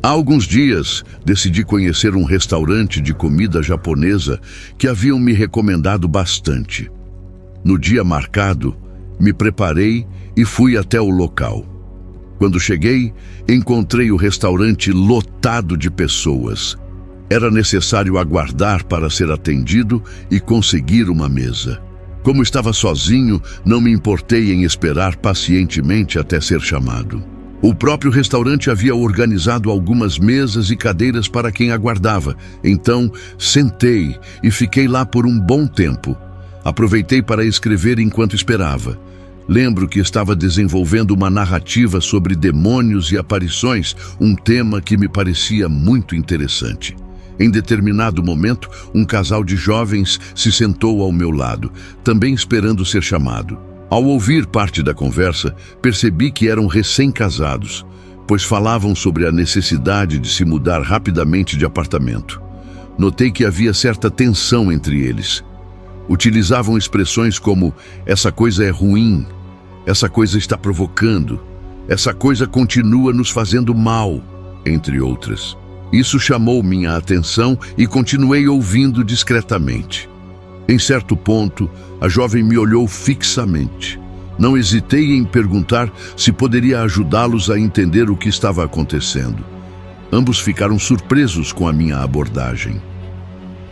Há alguns dias, decidi conhecer um restaurante de comida japonesa que haviam me recomendado bastante. No dia marcado, me preparei e fui até o local. Quando cheguei, encontrei o restaurante lotado de pessoas. Era necessário aguardar para ser atendido e conseguir uma mesa. Como estava sozinho, não me importei em esperar pacientemente até ser chamado. O próprio restaurante havia organizado algumas mesas e cadeiras para quem aguardava. Então, sentei e fiquei lá por um bom tempo. Aproveitei para escrever enquanto esperava. Lembro que estava desenvolvendo uma narrativa sobre demônios e aparições, um tema que me parecia muito interessante. Em determinado momento, um casal de jovens se sentou ao meu lado, também esperando ser chamado. Ao ouvir parte da conversa, percebi que eram recém-casados, pois falavam sobre a necessidade de se mudar rapidamente de apartamento. Notei que havia certa tensão entre eles. Utilizavam expressões como "essa coisa é ruim", "essa coisa está provocando", "essa coisa continua nos fazendo mal", entre outras. Isso chamou minha atenção e continuei ouvindo discretamente. Em certo ponto, a jovem me olhou fixamente. Não hesitei em perguntar se poderia ajudá-los a entender o que estava acontecendo. Ambos ficaram surpresos com a minha abordagem.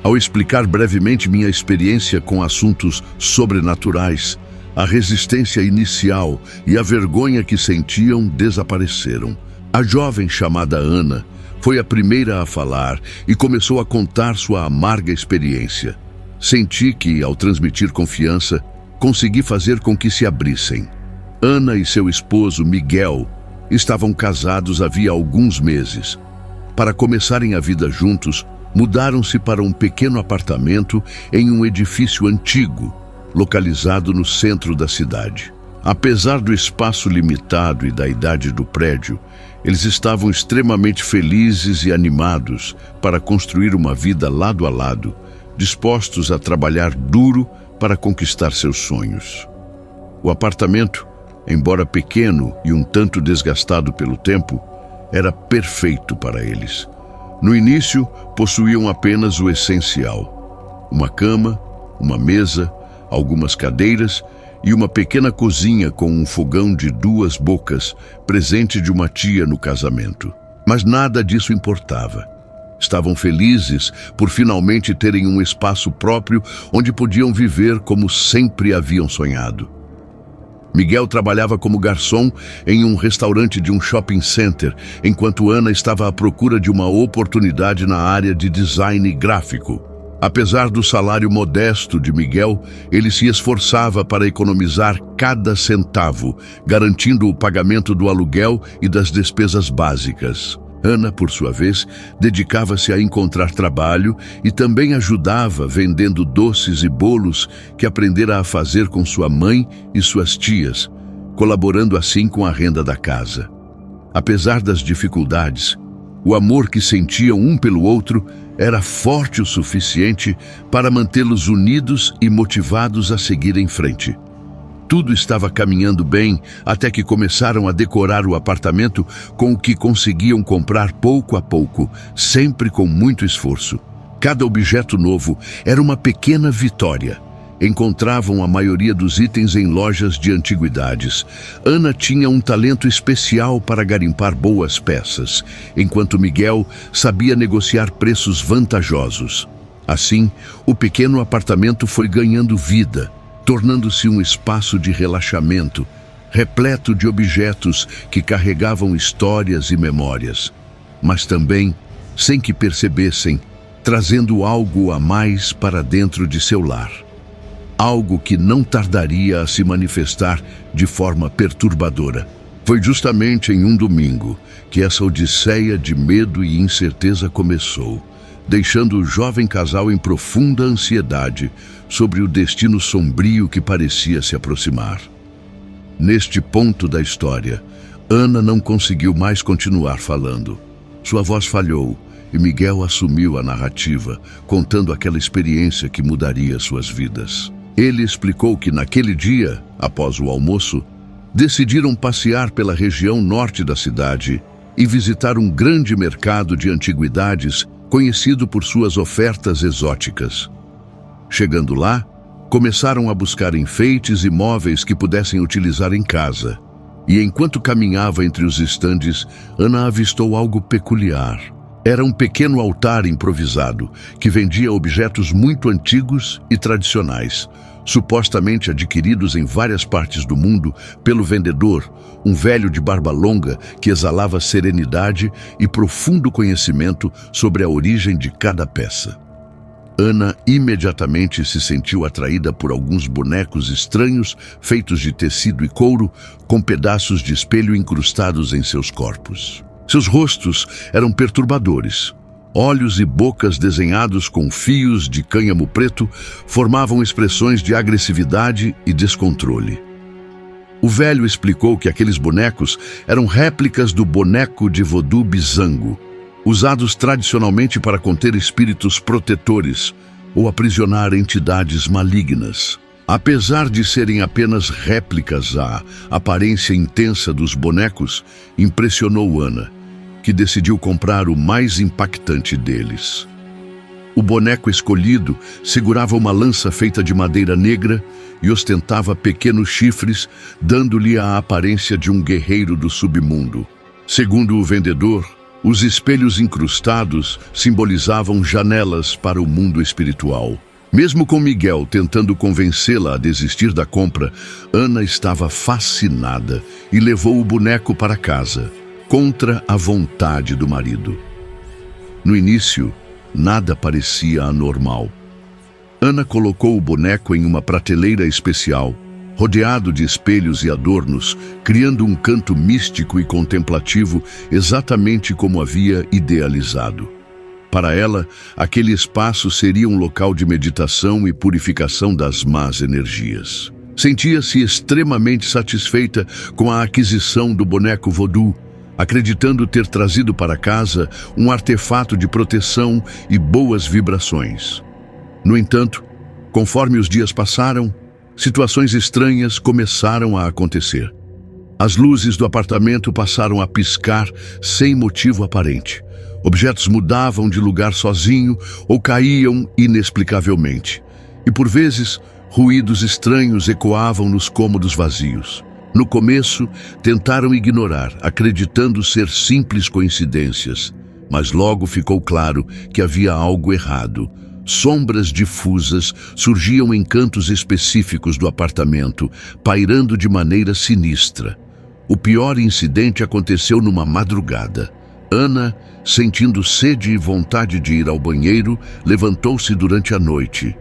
Ao explicar brevemente minha experiência com assuntos sobrenaturais, a resistência inicial e a vergonha que sentiam desapareceram. A jovem chamada Ana foi a primeira a falar e começou a contar sua amarga experiência. Senti que, ao transmitir confiança, consegui fazer com que se abrissem. Ana e seu esposo, Miguel, estavam casados havia alguns meses. Para começarem a vida juntos, mudaram-se para um pequeno apartamento em um edifício antigo, localizado no centro da cidade. Apesar do espaço limitado e da idade do prédio, eles estavam extremamente felizes e animados para construir uma vida lado a lado, dispostos a trabalhar duro para conquistar seus sonhos. O apartamento, embora pequeno e um tanto desgastado pelo tempo, era perfeito para eles. No início, possuíam apenas o essencial: uma cama, uma mesa, algumas cadeiras e uma pequena cozinha com um fogão de 2 bocas, presente de uma tia no casamento. Mas nada disso importava. Estavam felizes por finalmente terem um espaço próprio onde podiam viver como sempre haviam sonhado. Miguel trabalhava como garçom em um restaurante de um shopping center, enquanto Ana estava à procura de uma oportunidade na área de design gráfico. Apesar do salário modesto de Miguel, ele se esforçava para economizar cada centavo, garantindo o pagamento do aluguel e das despesas básicas. Ana, por sua vez, dedicava-se a encontrar trabalho e também ajudava vendendo doces e bolos que aprendera a fazer com sua mãe e suas tias, colaborando assim com a renda da casa. Apesar das dificuldades, o amor que sentiam um pelo outro era forte o suficiente para mantê-los unidos e motivados a seguir em frente. Tudo estava caminhando bem até que começaram a decorar o apartamento com o que conseguiam comprar pouco a pouco, sempre com muito esforço. Cada objeto novo era uma pequena vitória. Encontravam a maioria dos itens em lojas de antiguidades. Ana tinha um talento especial para garimpar boas peças, enquanto Miguel sabia negociar preços vantajosos. Assim, o pequeno apartamento foi ganhando vida, tornando-se um espaço de relaxamento, repleto de objetos que carregavam histórias e memórias, mas também, sem que percebessem, trazendo algo a mais para dentro de seu lar. Algo que não tardaria a se manifestar de forma perturbadora. Foi justamente em um domingo que essa odisseia de medo e incerteza começou, deixando o jovem casal em profunda ansiedade sobre o destino sombrio que parecia se aproximar. Neste ponto da história, Ana não conseguiu mais continuar falando. Sua voz falhou e Miguel assumiu a narrativa, contando aquela experiência que mudaria suas vidas. Ele explicou que naquele dia, após o almoço, decidiram passear pela região norte da cidade e visitar um grande mercado de antiguidades conhecido por suas ofertas exóticas. Chegando lá, começaram a buscar enfeites e móveis que pudessem utilizar em casa. E enquanto caminhava entre os estandes, Ana avistou algo peculiar. Era um pequeno altar improvisado que vendia objetos muito antigos e tradicionais, supostamente adquiridos em várias partes do mundo pelo vendedor, um velho de barba longa que exalava serenidade e profundo conhecimento sobre a origem de cada peça. Ana imediatamente se sentiu atraída por alguns bonecos estranhos feitos de tecido e couro, com pedaços de espelho incrustados em seus corpos. Seus rostos eram perturbadores. Olhos e bocas desenhados com fios de cânhamo preto formavam expressões de agressividade e descontrole. O velho explicou que aqueles bonecos eram réplicas do boneco de vodú Bizango, usados tradicionalmente para conter espíritos protetores ou aprisionar entidades malignas. Apesar de serem apenas réplicas, a aparência intensa dos bonecos impressionou Ana, que decidiu comprar o mais impactante deles. O boneco escolhido segurava uma lança feita de madeira negra e ostentava pequenos chifres, dando-lhe a aparência de um guerreiro do submundo. Segundo o vendedor, os espelhos incrustados simbolizavam janelas para o mundo espiritual. Mesmo com Miguel tentando convencê-la a desistir da compra, Ana estava fascinada e levou o boneco para casa, contra a vontade do marido. No início, nada parecia anormal. Ana colocou o boneco em uma prateleira especial, rodeado de espelhos e adornos, criando um canto místico e contemplativo exatamente como havia idealizado. Para ela, aquele espaço seria um local de meditação e purificação das más energias. Sentia-se extremamente satisfeita com a aquisição do boneco vodú, acreditando ter trazido para casa um artefato de proteção e boas vibrações. No entanto, conforme os dias passaram, situações estranhas começaram a acontecer. As luzes do apartamento passaram a piscar sem motivo aparente. Objetos mudavam de lugar sozinho ou caíam inexplicavelmente. E por vezes, ruídos estranhos ecoavam nos cômodos vazios. No começo, tentaram ignorar, acreditando ser simples coincidências. Mas logo ficou claro que havia algo errado. Sombras difusas surgiam em cantos específicos do apartamento, pairando de maneira sinistra. O pior incidente aconteceu numa madrugada. Ana, sentindo sede e vontade de ir ao banheiro, levantou-se durante a noite.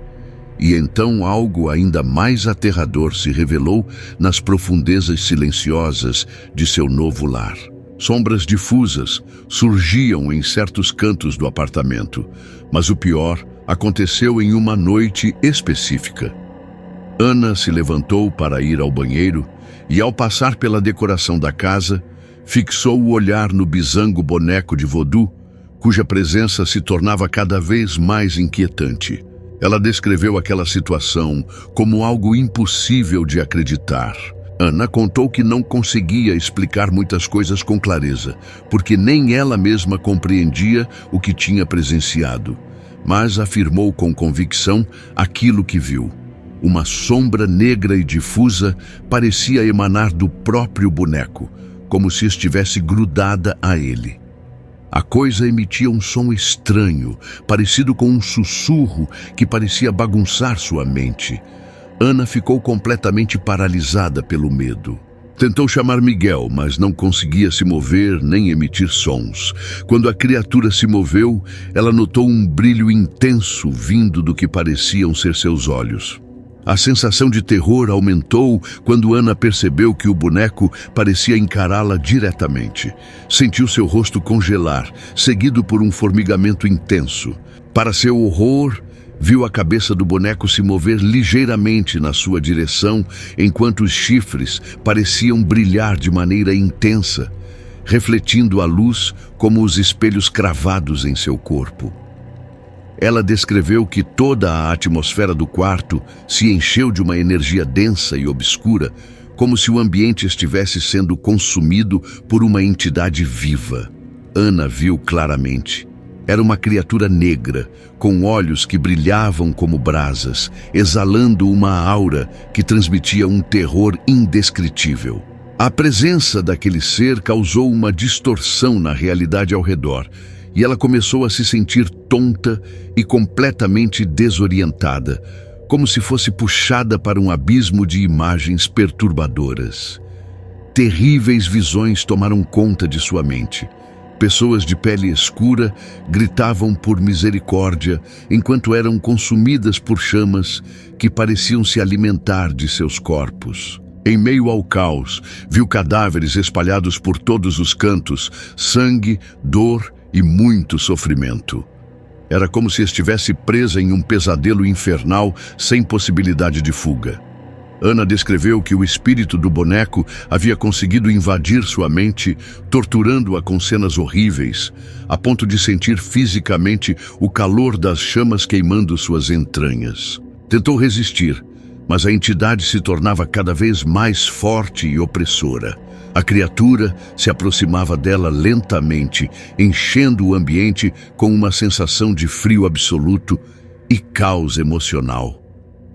E então algo ainda mais aterrador se revelou nas profundezas silenciosas de seu novo lar. Sombras difusas surgiam em certos cantos do apartamento, mas o pior aconteceu em uma noite específica. Ana se levantou para ir ao banheiro e, ao passar pela decoração da casa, fixou o olhar no Bizango boneco de vodú, cuja presença se tornava cada vez mais inquietante. Ela descreveu aquela situação como algo impossível de acreditar. Ana contou que não conseguia explicar muitas coisas com clareza, porque nem ela mesma compreendia o que tinha presenciado, mas afirmou com convicção aquilo que viu. Uma sombra negra e difusa parecia emanar do próprio boneco, como se estivesse grudada a ele. A coisa emitia um som estranho, parecido com um sussurro que parecia bagunçar sua mente. Ana ficou completamente paralisada pelo medo. Tentou chamar Miguel, mas não conseguia se mover nem emitir sons. Quando a criatura se moveu, ela notou um brilho intenso vindo do que pareciam ser seus olhos. A sensação de terror aumentou quando Ana percebeu que o boneco parecia encará-la diretamente. Sentiu seu rosto congelar, seguido por um formigamento intenso. Para seu horror, viu a cabeça do boneco se mover ligeiramente na sua direção, enquanto os chifres pareciam brilhar de maneira intensa, refletindo a luz como os espelhos cravados em seu corpo. Ela descreveu que toda a atmosfera do quarto se encheu de uma energia densa e obscura, como se o ambiente estivesse sendo consumido por uma entidade viva. Ana viu claramente. Era uma criatura negra, com olhos que brilhavam como brasas, exalando uma aura que transmitia um terror indescritível. A presença daquele ser causou uma distorção na realidade ao redor, e ela começou a se sentir tonta e completamente desorientada, como se fosse puxada para um abismo de imagens perturbadoras. Terríveis visões tomaram conta de sua mente. Pessoas de pele escura gritavam por misericórdia enquanto eram consumidas por chamas que pareciam se alimentar de seus corpos. Em meio ao caos, viu cadáveres espalhados por todos os cantos, sangue, dor e muito sofrimento. Era como se estivesse presa em um pesadelo infernal sem possibilidade de fuga. Ana descreveu que o espírito do boneco havia conseguido invadir sua mente, torturando-a com cenas horríveis, a ponto de sentir fisicamente o calor das chamas queimando suas entranhas. Tentou resistir, mas a entidade se tornava cada vez mais forte e opressora. A criatura se aproximava dela lentamente, enchendo o ambiente com uma sensação de frio absoluto e caos emocional.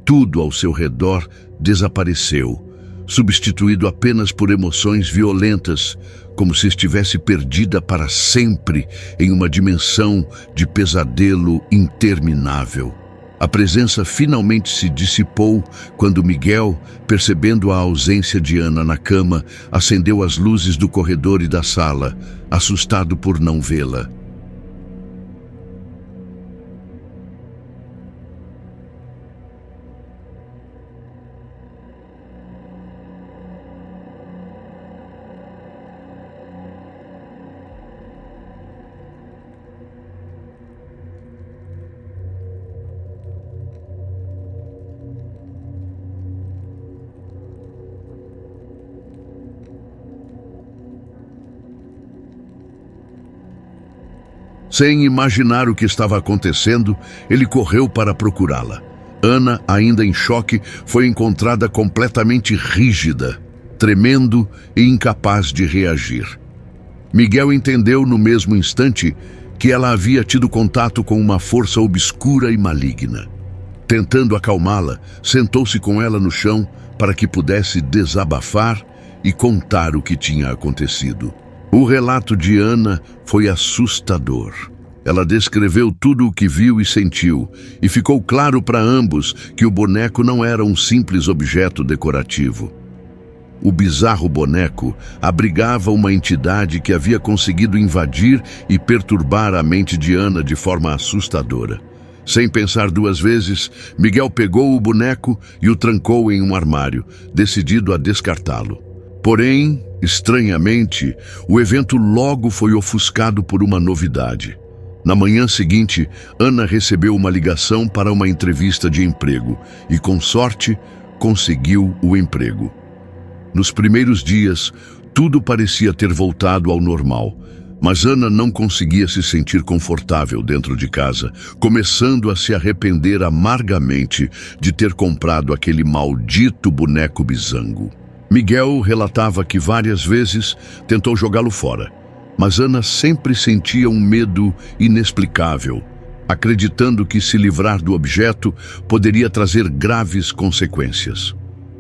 Tudo ao seu redor desapareceu, substituído apenas por emoções violentas, como se estivesse perdida para sempre em uma dimensão de pesadelo interminável. A presença finalmente se dissipou quando Miguel, percebendo a ausência de Ana na cama, acendeu as luzes do corredor e da sala, assustado por não vê-la. Sem imaginar o que estava acontecendo, ele correu para procurá-la. Ana, ainda em choque, foi encontrada completamente rígida, tremendo e incapaz de reagir. Miguel entendeu no mesmo instante que ela havia tido contato com uma força obscura e maligna. Tentando acalmá-la, sentou-se com ela no chão para que pudesse desabafar e contar o que tinha acontecido. O relato de Ana foi assustador. Ela descreveu tudo o que viu e sentiu, e ficou claro para ambos que o boneco não era um simples objeto decorativo. O bizarro boneco abrigava uma entidade que havia conseguido invadir e perturbar a mente de Ana de forma assustadora. Sem pensar duas vezes, Miguel pegou o boneco e o trancou em um armário, decidido a descartá-lo. Porém, estranhamente, o evento logo foi ofuscado por uma novidade. Na manhã seguinte, Ana recebeu uma ligação para uma entrevista de emprego e, com sorte, conseguiu o emprego. Nos primeiros dias, tudo parecia ter voltado ao normal, mas Ana não conseguia se sentir confortável dentro de casa, começando a se arrepender amargamente de ter comprado aquele maldito boneco bisango. Miguel relatava que várias vezes tentou jogá-lo fora, mas Ana sempre sentia um medo inexplicável, acreditando que se livrar do objeto poderia trazer graves consequências.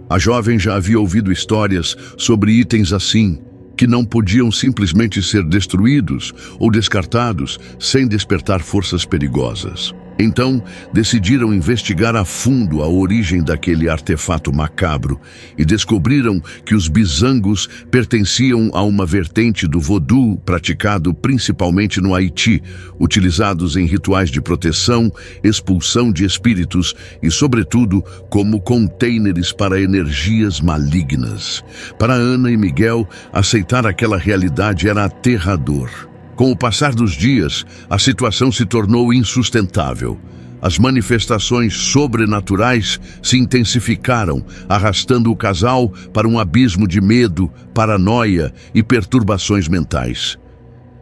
A jovem já havia ouvido histórias sobre itens assim, que não podiam simplesmente ser destruídos ou descartados sem despertar forças perigosas. Então, decidiram investigar a fundo a origem daquele artefato macabro e descobriram que os bisangos pertenciam a uma vertente do voodoo praticado principalmente no Haiti, utilizados em rituais de proteção, expulsão de espíritos e, sobretudo, como contêineres para energias malignas. Para Ana e Miguel, aceitar aquela realidade era aterrador. Com o passar dos dias, a situação se tornou insustentável. As manifestações sobrenaturais se intensificaram, arrastando o casal para um abismo de medo, paranoia e perturbações mentais.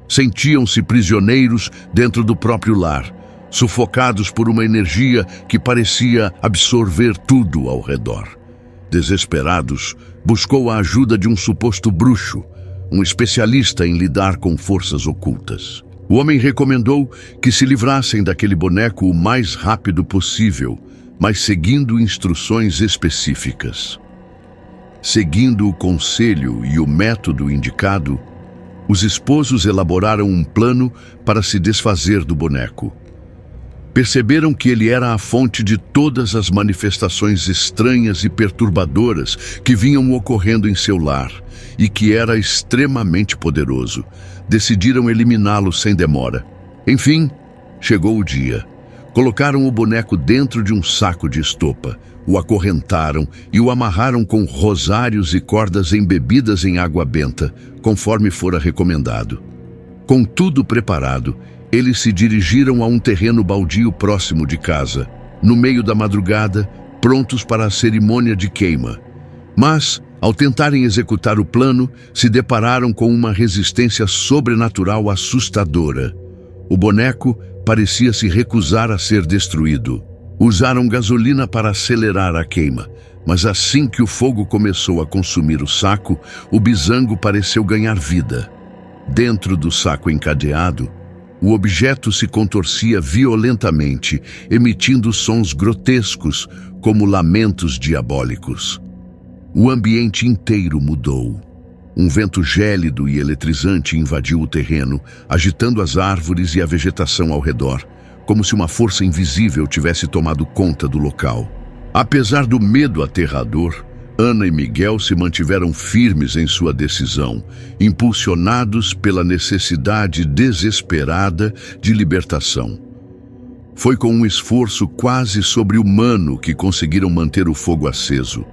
Sentiam-se prisioneiros dentro do próprio lar, sufocados por uma energia que parecia absorver tudo ao redor. Desesperados, buscou a ajuda de um suposto bruxo, um especialista em lidar com forças ocultas. O homem recomendou que se livrassem daquele boneco o mais rápido possível, mas seguindo instruções específicas. Seguindo o conselho e o método indicado, os esposos elaboraram um plano para se desfazer do boneco. Perceberam que ele era a fonte de todas as manifestações estranhas e perturbadoras que vinham ocorrendo em seu lar e que era extremamente poderoso. Decidiram eliminá-lo sem demora. Enfim, chegou o dia. Colocaram o boneco dentro de um saco de estopa, o acorrentaram e o amarraram com rosários e cordas embebidas em água benta, conforme fora recomendado. Com tudo preparado, eles se dirigiram a um terreno baldio próximo de casa, no meio da madrugada, prontos para a cerimônia de queima. Mas, ao tentarem executar o plano, se depararam com uma resistência sobrenatural assustadora. O boneco parecia se recusar a ser destruído. Usaram gasolina para acelerar a queima, mas assim que o fogo começou a consumir o saco, o bisango pareceu ganhar vida. Dentro do saco encadeado, o objeto se contorcia violentamente, emitindo sons grotescos, como lamentos diabólicos. O ambiente inteiro mudou. Um vento gélido e eletrizante invadiu o terreno, agitando as árvores e a vegetação ao redor, como se uma força invisível tivesse tomado conta do local. Apesar do medo aterrador, Ana e Miguel se mantiveram firmes em sua decisão, impulsionados pela necessidade desesperada de libertação. Foi com um esforço quase sobre-humano que conseguiram manter o fogo aceso.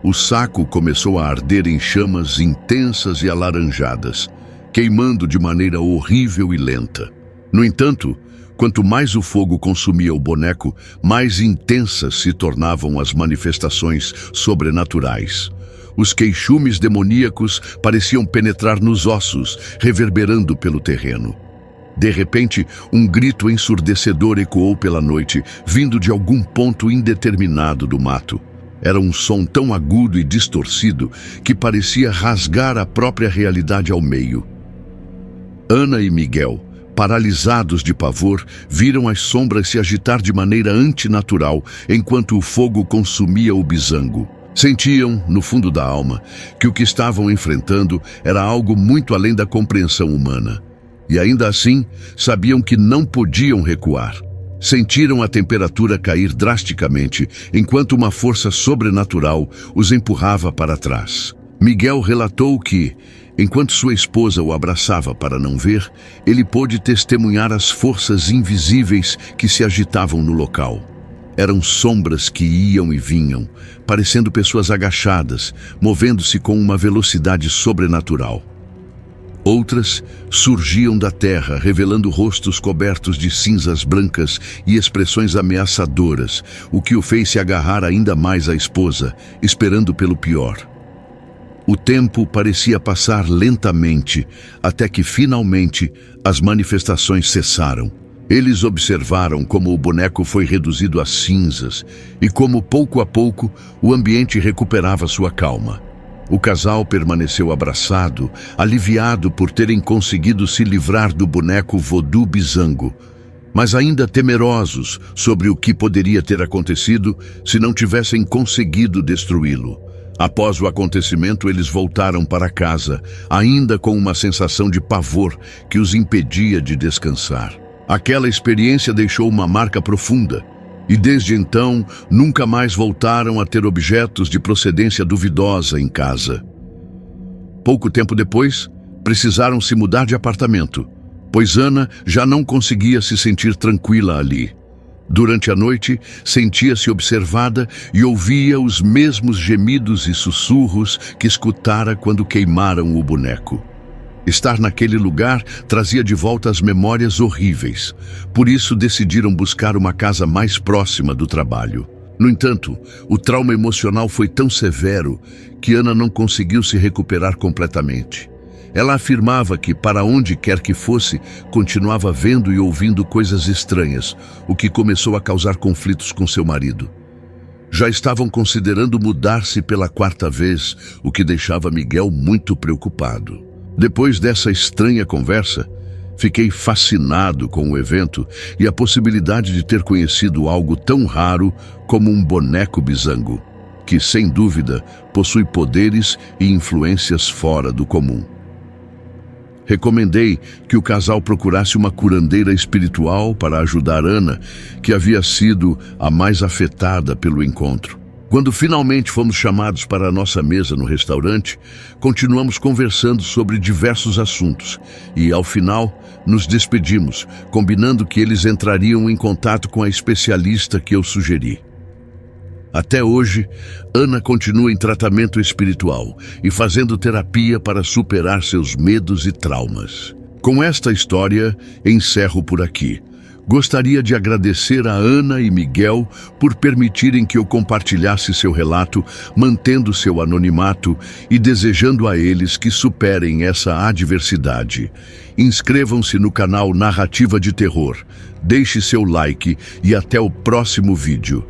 O saco começou a arder em chamas intensas e alaranjadas, queimando de maneira horrível e lenta. No entanto, quanto mais o fogo consumia o boneco, mais intensas se tornavam as manifestações sobrenaturais. Os queixumes demoníacos pareciam penetrar nos ossos, reverberando pelo terreno. De repente, um grito ensurdecedor ecoou pela noite, vindo de algum ponto indeterminado do mato. Era um som tão agudo e distorcido que parecia rasgar a própria realidade ao meio. Ana e Miguel, paralisados de pavor, viram as sombras se agitar de maneira antinatural enquanto o fogo consumia o bisango. Sentiam, no fundo da alma, que o que estavam enfrentando era algo muito além da compreensão humana. E ainda assim, sabiam que não podiam recuar. Sentiram a temperatura cair drasticamente, enquanto uma força sobrenatural os empurrava para trás. Miguel relatou que, enquanto sua esposa o abraçava para não ver, ele pôde testemunhar as forças invisíveis que se agitavam no local. Eram sombras que iam e vinham, parecendo pessoas agachadas, movendo-se com uma velocidade sobrenatural. Outras surgiam da terra, revelando rostos cobertos de cinzas brancas e expressões ameaçadoras, o que o fez se agarrar ainda mais à esposa, esperando pelo pior. O tempo parecia passar lentamente, até que finalmente as manifestações cessaram. Eles observaram como o boneco foi reduzido a cinzas e como, pouco a pouco, o ambiente recuperava sua calma. O casal permaneceu abraçado, aliviado por terem conseguido se livrar do boneco voodoo bisango, mas ainda temerosos sobre o que poderia ter acontecido se não tivessem conseguido destruí-lo. Após o acontecimento, eles voltaram para casa, ainda com uma sensação de pavor que os impedia de descansar. Aquela experiência deixou uma marca profunda, e desde então nunca mais voltaram a ter objetos de procedência duvidosa em casa. Pouco tempo depois, precisaram se mudar de apartamento, pois Ana já não conseguia se sentir tranquila ali. Durante a noite, sentia-se observada e ouvia os mesmos gemidos e sussurros que escutara quando queimaram o boneco. Estar naquele lugar trazia de volta as memórias horríveis. Por isso decidiram buscar uma casa mais próxima do trabalho. No entanto, o trauma emocional foi tão severo que Ana não conseguiu se recuperar completamente. Ela afirmava que, para onde quer que fosse, continuava vendo e ouvindo coisas estranhas, o que começou a causar conflitos com seu marido. Já estavam considerando mudar-se pela 4ª vez, o que deixava Miguel muito preocupado. Depois dessa estranha conversa, fiquei fascinado com o evento e a possibilidade de ter conhecido algo tão raro como um boneco bisango, que, sem dúvida, possui poderes e influências fora do comum. Recomendei que o casal procurasse uma curandeira espiritual para ajudar Ana, que havia sido a mais afetada pelo encontro. Quando finalmente fomos chamados para a nossa mesa no restaurante, continuamos conversando sobre diversos assuntos e, ao final, nos despedimos, combinando que eles entrariam em contato com a especialista que eu sugeri. Até hoje, Ana continua em tratamento espiritual e fazendo terapia para superar seus medos e traumas. Com esta história, encerro por aqui. Gostaria de agradecer a Ana e Miguel por permitirem que eu compartilhasse seu relato, mantendo seu anonimato e desejando a eles que superem essa adversidade. Inscrevam-se no canal Narrativa de Terror, deixe seu like e até o próximo vídeo.